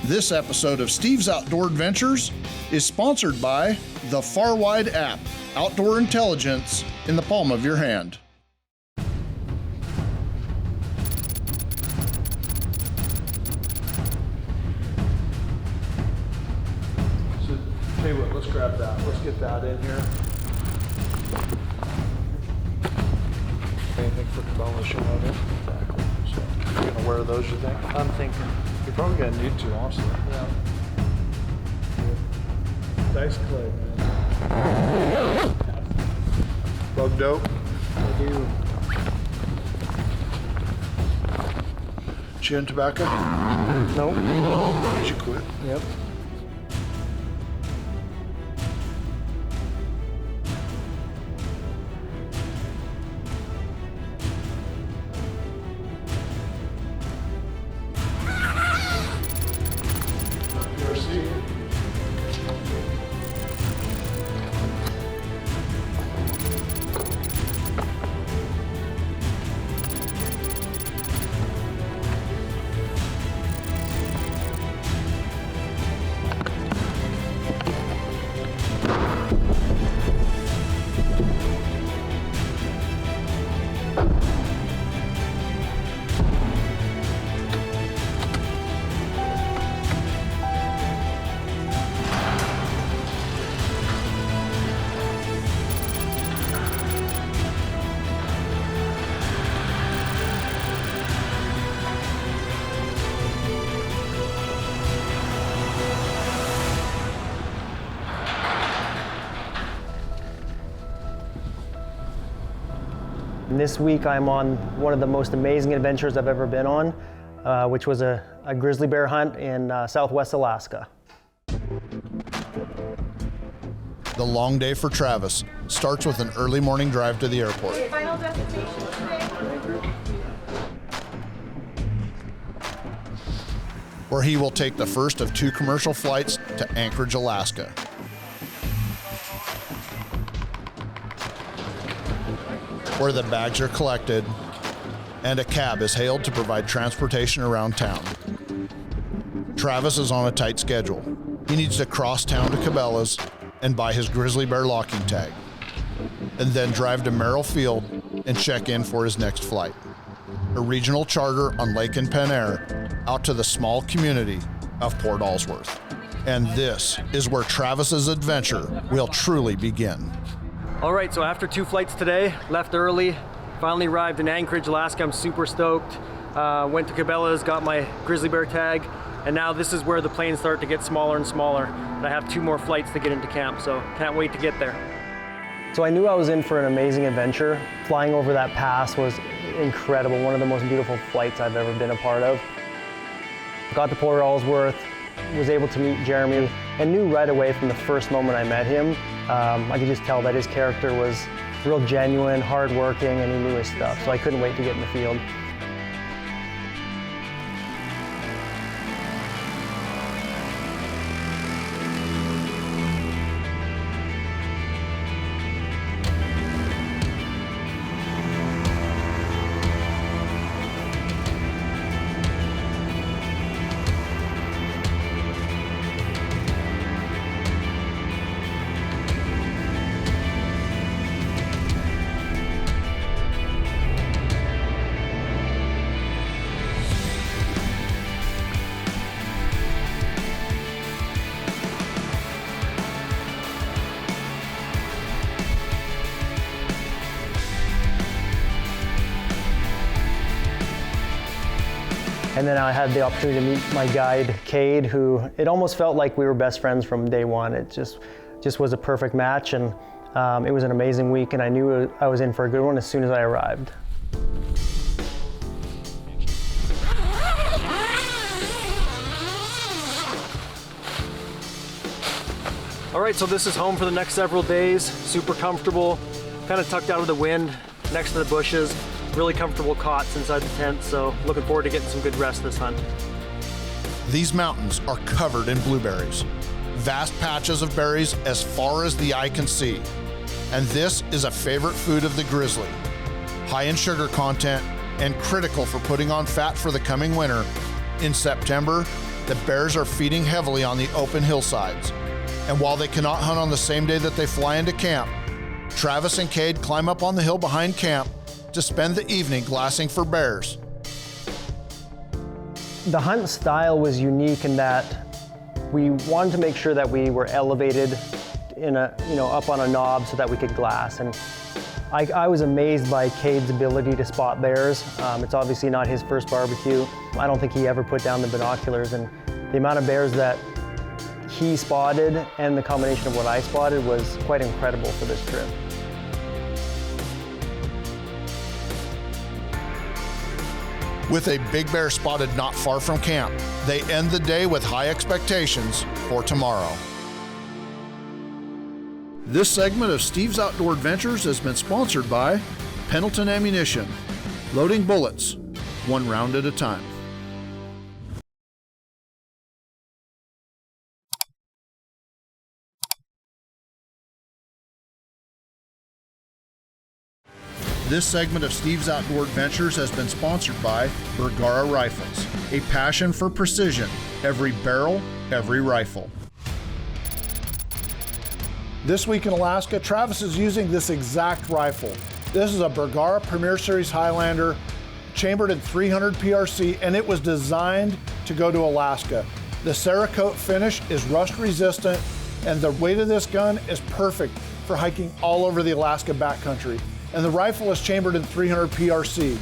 This episode of Steve's Outdoor Adventures is sponsored by the Farwide app, outdoor intelligence in the palm of your hand. So, tell you what, let's grab that. Let's get that in here. Anything for Cabela's showing out here? Exactly. So, you're gonna wear those, you think? I'm thinking. You're probably gonna need to, honestly. Yeah. Nice clay, man. Bug dope? I do. Chin tobacco? Nope. Did you quit? Yep. And this week I'm on one of the most amazing adventures I've ever been on, which was a grizzly bear hunt in southwest Alaska. The long day for Travis starts with an early morning drive to the airport. Final destination today? Where he will take the first of 2 commercial flights to Anchorage, Alaska. Where the bags are collected and a cab is hailed to provide transportation around town. Travis is on a tight schedule. He needs to cross town to Cabela's and buy his grizzly bear locking tag, and then drive to Merrill Field and check in for his next flight. A regional charter on Lake and Penn Air out to the small community of Port Allsworth. And this is where Travis's adventure will truly begin. All right, so after 2 flights today, left early, finally arrived in Anchorage, Alaska. I'm super stoked. Went to Cabela's, got my grizzly bear tag, and now this is where the planes start to get smaller and smaller. And I have 2 more flights to get into camp, so can't wait to get there. So I knew I was in for an amazing adventure. Flying over that pass was incredible, one of the most beautiful flights I've ever been a part of. Got to Port Allsworth, was able to meet Jeremy, and knew right away from the first moment I met him, I could just tell that his character was real genuine, hardworking, and he knew his stuff, so I couldn't wait to get in the field. And then I had the opportunity to meet my guide, Cade, who it almost felt like we were best friends from day one. It just was a perfect match, and it was an amazing week, and I knew I was in for a good one as soon as I arrived. All right, so this is home for the next several days. Super comfortable, kind of tucked out of the wind, next to the bushes. Really comfortable cots inside the tent, so looking forward to getting some good rest this hunt. These mountains are covered in blueberries. Vast patches of berries as far as the eye can see. And this is a favorite food of the grizzly. High in sugar content and critical for putting on fat for the coming winter. In September, The bears are feeding heavily on the open hillsides. And while they cannot hunt on the same day that they fly into camp, Travis and Cade climb up on the hill behind camp to spend the evening glassing for bears. The hunt style was unique in that we wanted to make sure that we were elevated in a, up on a knob so that we could glass. And I was amazed by Cade's ability to spot bears. It's obviously not his first barbecue. I don't think he ever put down the binoculars, and the amount of bears that he spotted and the combination of what I spotted was quite incredible for this trip. With a big bear spotted not far from camp, they end the day with high expectations for tomorrow. This segment of Steve's Outdoor Adventures has been sponsored by Pendleton Ammunition, loading bullets, one round at a time. This segment of Steve's Outdoor Adventures has been sponsored by Bergara Rifles, a passion for precision, every barrel, every rifle. This week in Alaska, Travis is using this exact rifle. This is a Bergara Premier Series Highlander, chambered in 300 PRC, and it was designed to go to Alaska. The Cerakote finish is rust resistant, and the weight of this gun is perfect for hiking all over the Alaska backcountry. And the rifle is chambered in 300 PRC,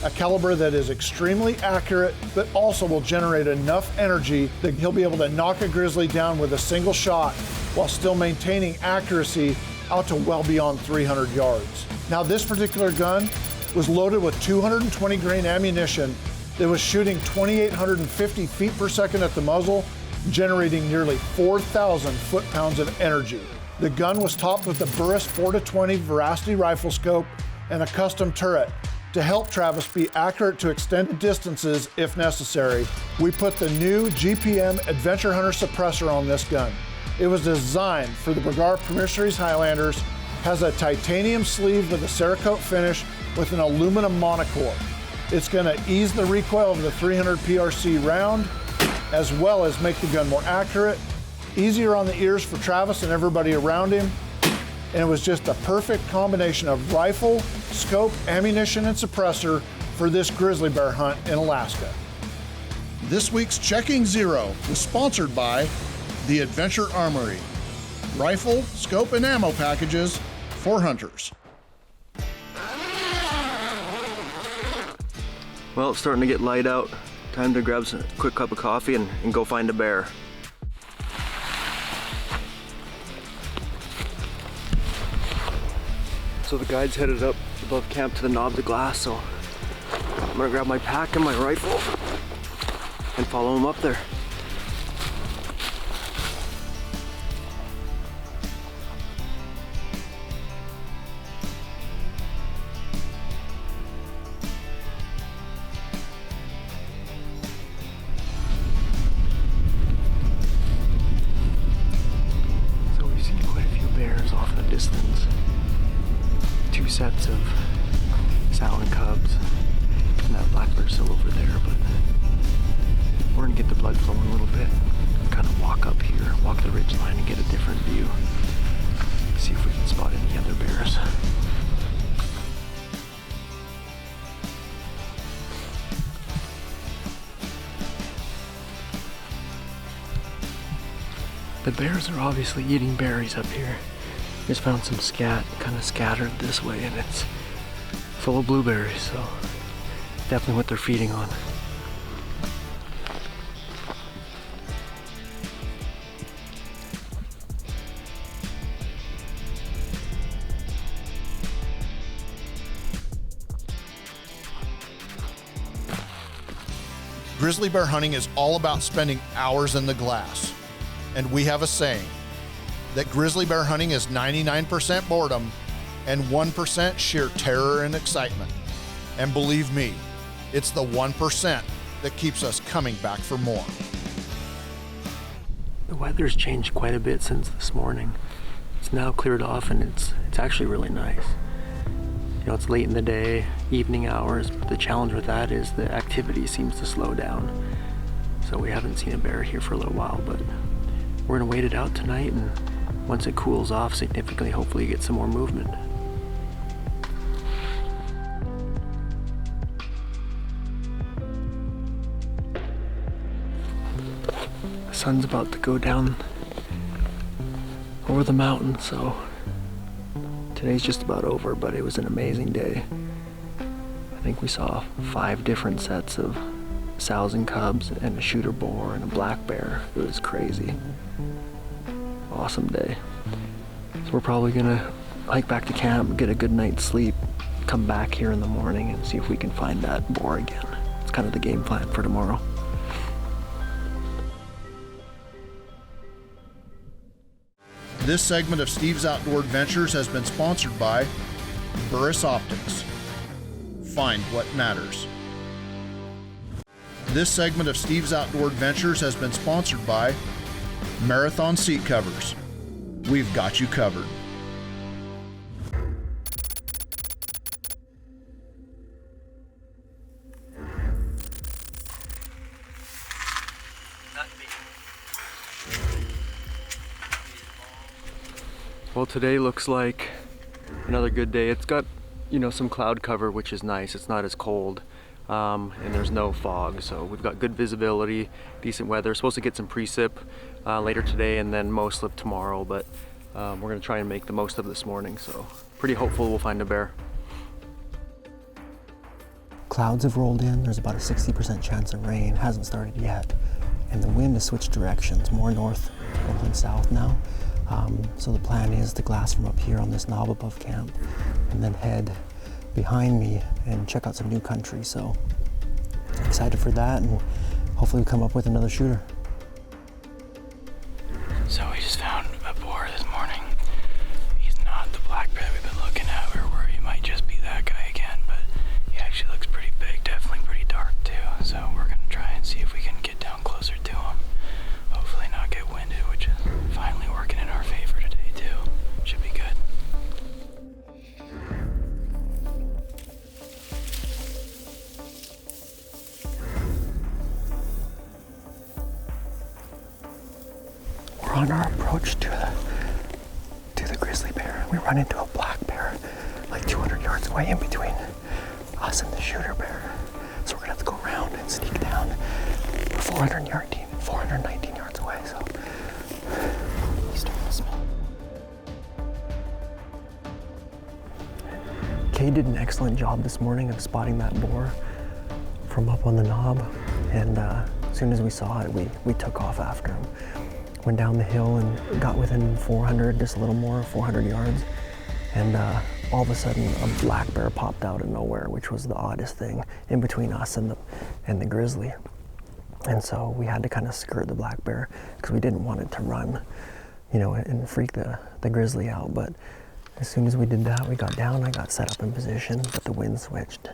a caliber that is extremely accurate, but also will generate enough energy that he'll be able to knock a grizzly down with a single shot while still maintaining accuracy out to well beyond 300 yards. Now, this particular gun was loaded with 220 grain ammunition that was shooting 2,850 feet per second at the muzzle, generating nearly 4,000 foot-pounds of energy. The gun was topped with the Burris 4-20 Veracity rifle scope and a custom turret to help Travis be accurate to extended distances if necessary. We put the new GPM Adventure Hunter suppressor on this gun. It was designed for the Bergara Premier Series Highlanders, has a titanium sleeve with a Cerakote finish with an aluminum monocore. It's going to ease the recoil of the 300 PRC round, as well as make the gun more accurate, easier on the ears for Travis and everybody around him, and it was just a perfect combination of rifle, scope, ammunition, and suppressor for this grizzly bear hunt in Alaska. This week's Checking Zero was sponsored by the Adventure Armory, rifle, scope, and ammo packages for hunters. Well, it's starting to get light out. Time to grab a quick cup of coffee and go find a bear. So the guide's headed up above camp to the knobs of glass, so I'm gonna grab my pack and my rifle and follow him up there. So we see quite a few bears off in the distance. Two sets of sow and cubs, and that black bear's still over there, but we're gonna get the blood flowing a little bit and kind of walk up here, walk the ridge line and get a different view. See if we can spot any other bears. The bears are obviously eating berries up here. Just found some scat kind of scattered this way, and it's full of blueberries, so definitely what they're feeding on. Grizzly bear hunting is all about spending hours in the glass. And we have a saying that grizzly bear hunting is 99% boredom and 1% sheer terror and excitement. And believe me, it's the 1% that keeps us coming back for more. The weather's changed quite a bit since this morning. It's now cleared off, and it's actually really nice. You know, it's late in the day, evening hours, but the challenge with that is the activity seems to slow down. So we haven't seen a bear here for a little while, but we're gonna wait it out tonight, and once it cools off significantly, hopefully get some more movement. The sun's about to go down over the mountain, so today's just about over, but it was an amazing day. I think we saw 5 different sets of sows and cubs and a shooter boar and a black bear. It was crazy. Awesome day. So we're probably gonna hike back to camp, get a good night's sleep, come back here in the morning and see if we can find that boar again. It's kind of the game plan for tomorrow. This segment of Steve's Outdoor Adventures has been sponsored by Burris Optics. Find what matters. This segment of Steve's Outdoor Adventures has been sponsored by Marathon Seat Covers. We've got you covered. Well, today looks like another good day. It's got, you know, some cloud cover, which is nice. It's not as cold, and there's no fog, so we've got good visibility, decent weather. Supposed to get some precip later today and then most of tomorrow, but we're gonna try and make the most of this morning, so pretty hopeful we'll find a bear. Clouds have rolled in. There's about a 60% chance of rain. Hasn't started yet, and the wind has switched directions, more north than south now. So the plan is to glass from up here on this knob above camp and then head behind me and check out some new country. So excited for that, and hopefully we come up with another shooter. So we just found a boar this morning. He's not the black bear we've been looking at. We were worried he might just be that guy again, but he actually looks pretty big, definitely pretty dark too. So we're gonna try and see if we can get down closer to him. Hopefully not get winded, which is finally working in our favor today too. Should be good. We're on our approach to the grizzly bear. We run into a black bear like 200 yards away in between us and the shooter bear. So we're gonna have to go around and sneak down. We're 419 yards away, so he's starting to smell. Kay did an excellent job this morning of spotting that boar from up on the knob, and as soon as we saw it, we took off after him. Went down the hill and got within 400, just a little more, 400 yards, and all of a sudden a black bear popped out of nowhere, which was the oddest thing in between us and the grizzly. And so we had to kind of skirt the black bear because we didn't want it to run, you know, and freak the grizzly out. But as soon as we did that, we got down, I got set up in position, but the wind switched.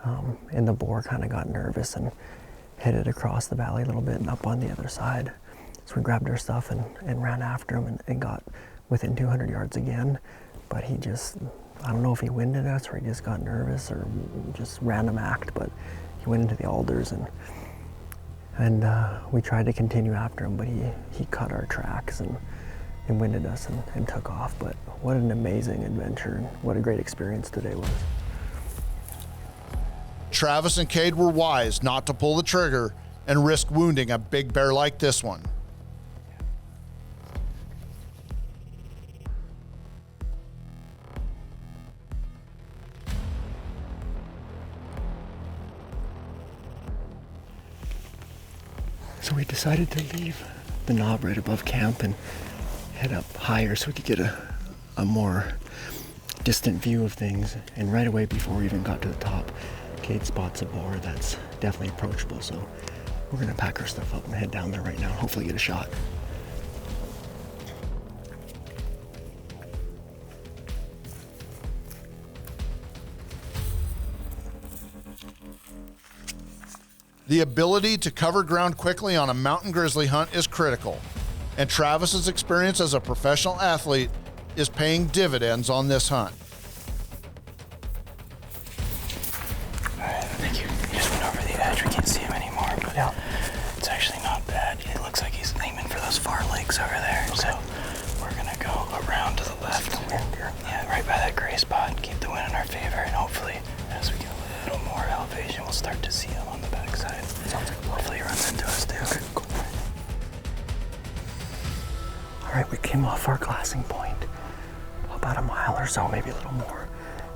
And the boar kind of got nervous and headed across the valley a little bit and up on the other side. So we grabbed our stuff and ran after him and got within 200 yards again. But he just, I don't know if he winded us or he just got nervous or just random act, but he went into the alders and we tried to continue after him, but he cut our tracks and winded us and took off. But what an amazing adventure and what a great experience today was. Travis and Cade were wise not to pull the trigger and risk wounding a big bear like this one. So we decided to leave the knob right above camp and head up higher so we could get a more distant view of things. And right away before we even got to the top, Cade spots a boar that's definitely approachable. So we're gonna pack our stuff up and head down there right now and hopefully get a shot. The ability to cover ground quickly on a mountain grizzly hunt is critical, and Travis's experience as a professional athlete is paying dividends on this hunt. All right, I think you just went over the edge. We can't see him anymore, but Yeah. it's lakes over there. So we're gonna go around to the left. Yeah, right by that gray spot. Keep the wind in our favor, and hopefully, as we get a little more elevation, we'll start to see him on the backside. Sounds good. Hopefully, he runs into us too. Okay, cool. All right, we came off our glassing point about a mile or so, maybe a little more.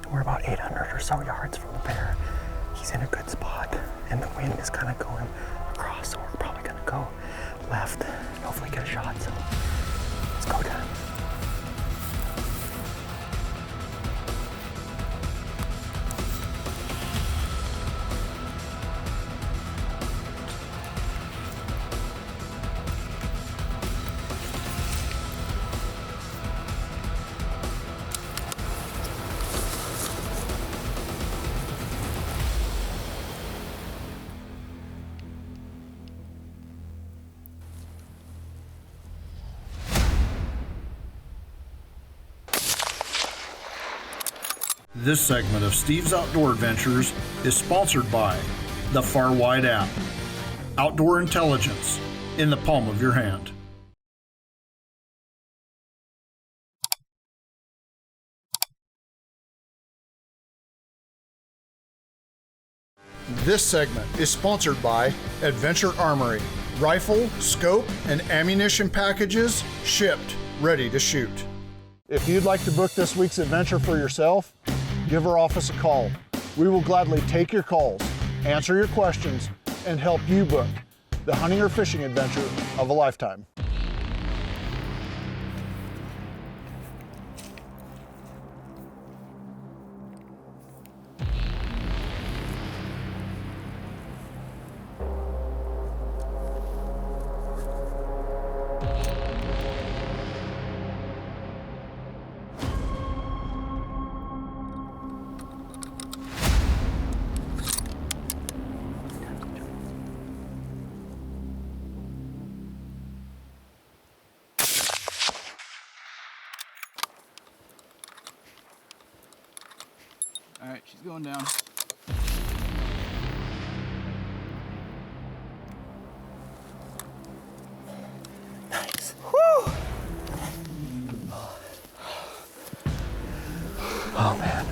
And we're about 800 or so yards from the bear. He's in a good spot, and the wind is kind of going across, so we're probably gonna go left and hopefully get a shot. So let's go down. This segment of Steve's Outdoor Adventures is sponsored by the Far Wide app. Outdoor intelligence in the palm of your hand. This segment is sponsored by Adventure Armory. Rifle, scope, and ammunition packages shipped, ready to shoot. If you'd like to book this week's adventure for yourself, give our office a call. We will gladly take your calls, answer your questions, and help you book the hunting or fishing adventure of a lifetime. All right, she's going down. Nice. Woo! Oh man.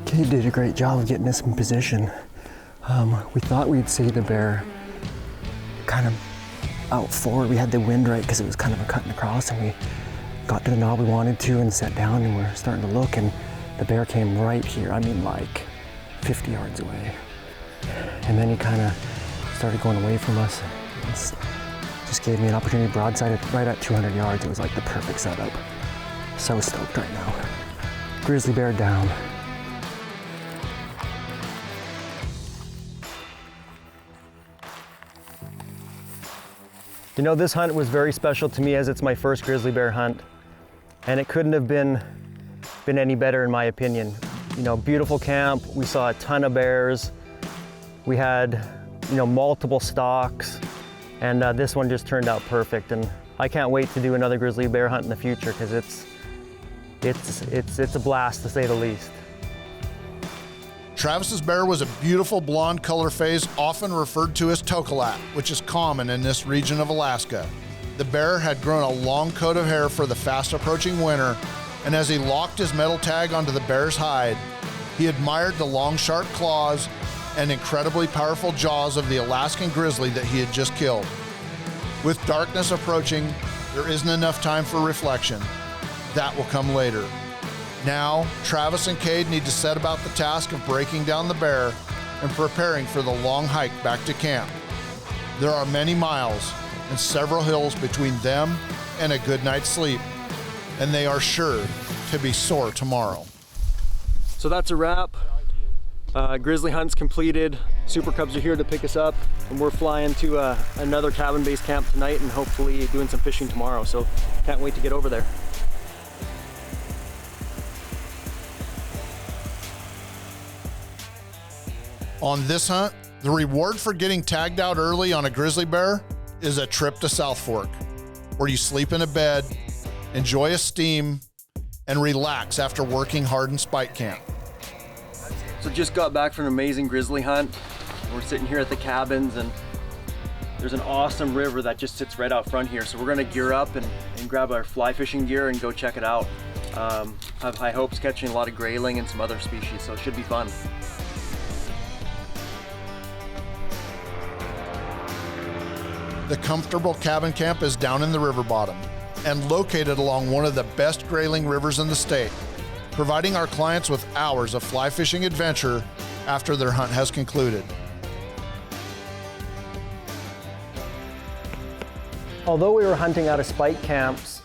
Cade did a great job of getting us in position. We thought we'd see the bear kind of out forward. We had the wind right because it was kind of a cutting across, and we got to the knob we wanted to and sat down, and we're starting to look, and the bear came right here. I mean, like 50 yards away. And then he kind of started going away from us. Just gave me an opportunity, broadside right at 200 yards. It was like the perfect setup. So stoked right now. Grizzly bear down. You know, this hunt was very special to me as it's my first grizzly bear hunt, and it couldn't have been any better in my opinion. You know, beautiful camp. We saw a ton of bears. We had, you know, multiple stalks, and this one just turned out perfect. And I can't wait to do another grizzly bear hunt in the future because it's a blast to say the least. Travis's bear was a beautiful blonde color phase, often referred to as tokalat, which is common in this region of Alaska. The bear had grown a long coat of hair for the fast approaching winter, and as he locked his metal tag onto the bear's hide, he admired the long sharp claws and incredibly powerful jaws of the Alaskan grizzly that he had just killed. With darkness approaching, there isn't enough time for reflection. That will come later. Now, Travis and Cade need to set about the task of breaking down the bear and preparing for the long hike back to camp. There are many miles and several hills between them and a good night's sleep, and they are sure to be sore tomorrow. So that's a wrap. Grizzly hunt's completed. Super Cubs are here to pick us up, and we're flying to another cabin-based camp tonight and hopefully doing some fishing tomorrow. So can't wait to get over there. On this hunt, the reward for getting tagged out early on a grizzly bear is a trip to South Fork, where you sleep in a bed, enjoy a steam, and relax after working hard in Spike Camp. So just got back from an amazing grizzly hunt. We're sitting here at the cabins, and there's an awesome river that just sits right out front here. So we're gonna gear up and grab our fly fishing gear and go check it out. Have high hopes catching a lot of grayling and some other species, so it should be fun. The comfortable cabin camp is down in the river bottom and located along one of the best grayling rivers in the state, providing our clients with hours of fly fishing adventure after their hunt has concluded. Although we were hunting out of spike camps,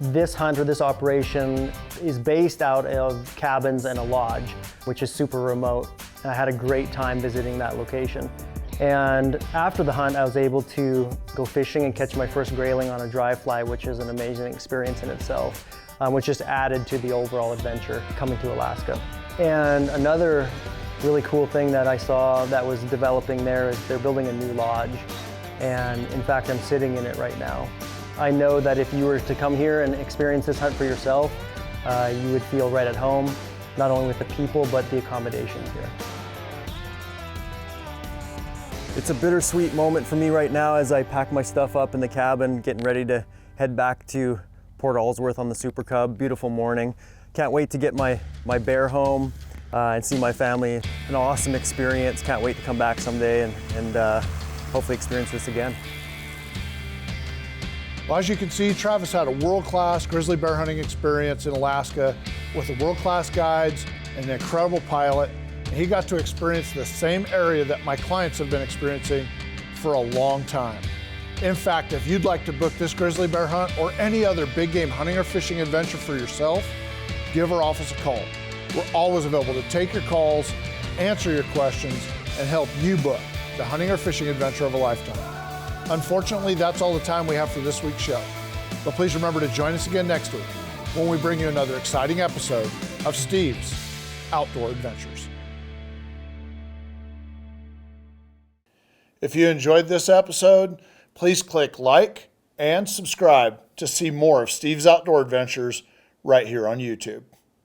this hunt or this operation is based out of cabins and a lodge, which is super remote. I had a great time visiting that location. And after the hunt, I was able to go fishing and catch my first grayling on a dry fly, which is an amazing experience in itself, which just added to the overall adventure coming to Alaska. And another really cool thing that I saw that was developing there is they're building a new lodge. And in fact, I'm sitting in it right now. I know that if you were to come here and experience this hunt for yourself, you would feel right at home, not only with the people, but the accommodations here. It's a bittersweet moment for me right now as I pack my stuff up in the cabin, getting ready to head back to Port Allsworth on the Super Cub. Beautiful morning. Can't wait to get my bear home and see my family. An awesome experience. Can't wait to come back someday and hopefully experience this again. Well, as you can see, Travis had a world-class grizzly bear hunting experience in Alaska with the world-class guides and an incredible pilot. He got to experience the same area that my clients have been experiencing for a long time. In fact, if you'd like to book this grizzly bear hunt or any other big game hunting or fishing adventure for yourself, give our office a call. We're always available to take your calls, answer your questions, and help you book the hunting or fishing adventure of a lifetime. Unfortunately, that's all the time we have for this week's show. But please remember to join us again next week when we bring you another exciting episode of Steve's Outdoor Adventures. If you enjoyed this episode, please click like and subscribe to see more of Steve's Outdoor Adventures right here on YouTube.